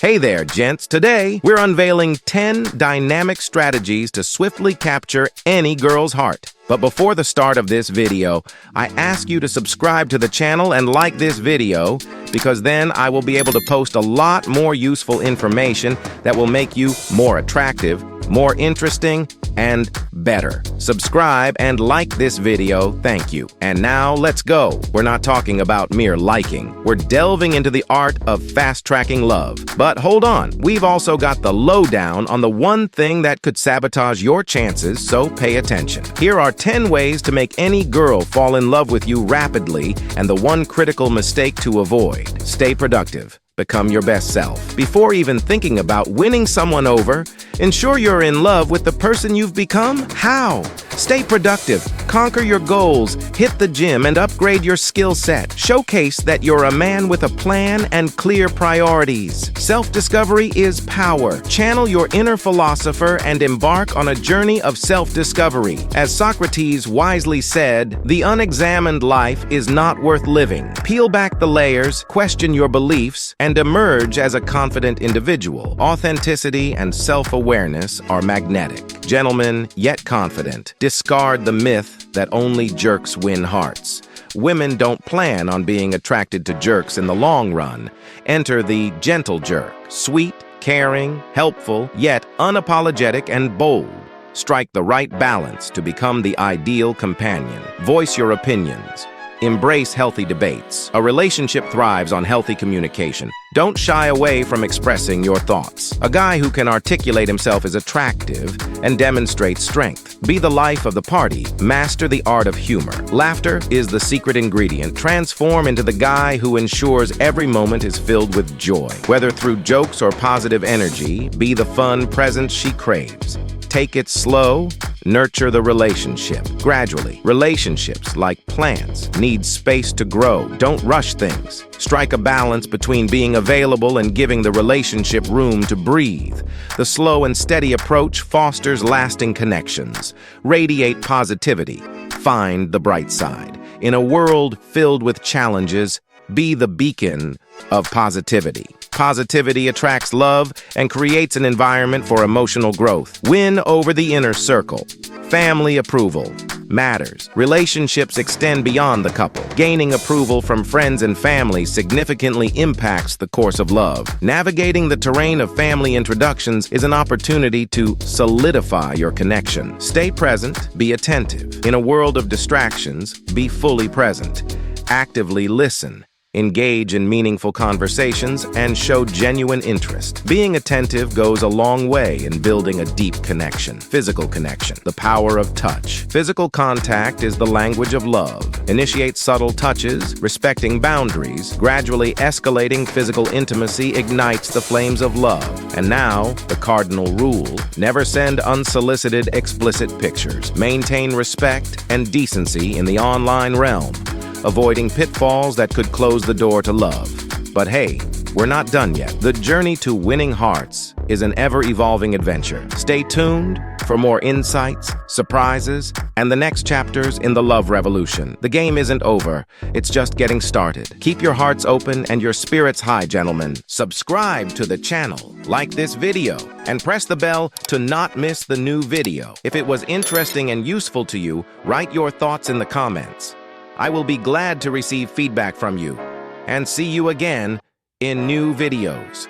Hey there, gents. Today, we're unveiling 10 dynamic strategies to swiftly capture any girl's heart. But before the start of this video, I ask you to subscribe to the channel and like this video, because then I will be able to post a lot more useful information that will make you more attractive, more interesting, and better. Subscribe and like this video, thank you. And now let's go. We're not talking about mere liking. We're delving into the art of fast-tracking love. But hold on, we've also got the lowdown on the one thing that could sabotage your chances, so pay attention. Here are 10 ways to make any girl fall in love with you rapidly, and the one critical mistake to avoid. Stay productive. Become your best self. Before even thinking about winning someone over, ensure you're in love with the person you've become. How? Stay productive, conquer your goals, hit the gym, and upgrade your skill set. Showcase that you're a man with a plan and clear priorities. Self-discovery is power. Channel your inner philosopher and embark on a journey of self-discovery. As Socrates wisely said, the unexamined life is not worth living. Peel back the layers, question your beliefs, and emerge as a confident individual. Authenticity and self-awareness are magnetic. Gentlemen, yet confident. Discard the myth that only jerks win hearts. Women don't plan on being attracted to jerks in the long run. Enter the gentle jerk. Sweet, caring, helpful, yet unapologetic and bold. Strike the right balance to become the ideal companion. Voice your opinions. Embrace healthy debates. A relationship thrives on healthy communication. Don't shy away from expressing your thoughts. A guy who can articulate himself is attractive and demonstrates strength. Be the life of the party. Master the art of humor. Laughter is the secret ingredient. Transform into the guy who ensures every moment is filled with joy. Whether through jokes or positive energy, be the fun presence she craves. Take it slow, nurture the relationship. Gradually, relationships, like plants, need space to grow. Don't rush things. Strike a balance between being available and giving the relationship room to breathe. The slow and steady approach fosters lasting connections. Radiate positivity. Find the bright side. In a world filled with challenges, be the beacon of positivity. Positivity attracts love and creates an environment for emotional growth. Win over the inner circle. Family approval matters. Relationships extend beyond the couple. Gaining approval from friends and family significantly impacts the course of love. Navigating the terrain of family introductions is an opportunity to solidify your connection. Stay present, be attentive. In a world of distractions, be fully present. Actively listen. Engage in meaningful conversations, and show genuine interest. Being attentive goes a long way in building a deep connection. Physical connection. The power of touch. Physical contact is the language of love. Initiate subtle touches, respecting boundaries. Gradually escalating physical intimacy ignites the flames of love. And now, the cardinal rule. Never send unsolicited, explicit pictures. Maintain respect and decency in the online realm, avoiding pitfalls that could close the door to love. But hey, we're not done yet. The journey to winning hearts is an ever-evolving adventure. Stay tuned for more insights, surprises, and the next chapters in the love revolution. The game isn't over, it's just getting started. Keep your hearts open and your spirits high, gentlemen. Subscribe to the channel, like this video, and press the bell to not miss the new video. If it was interesting and useful to you, write your thoughts in the comments. I will be glad to receive feedback from you, and see you again in new videos.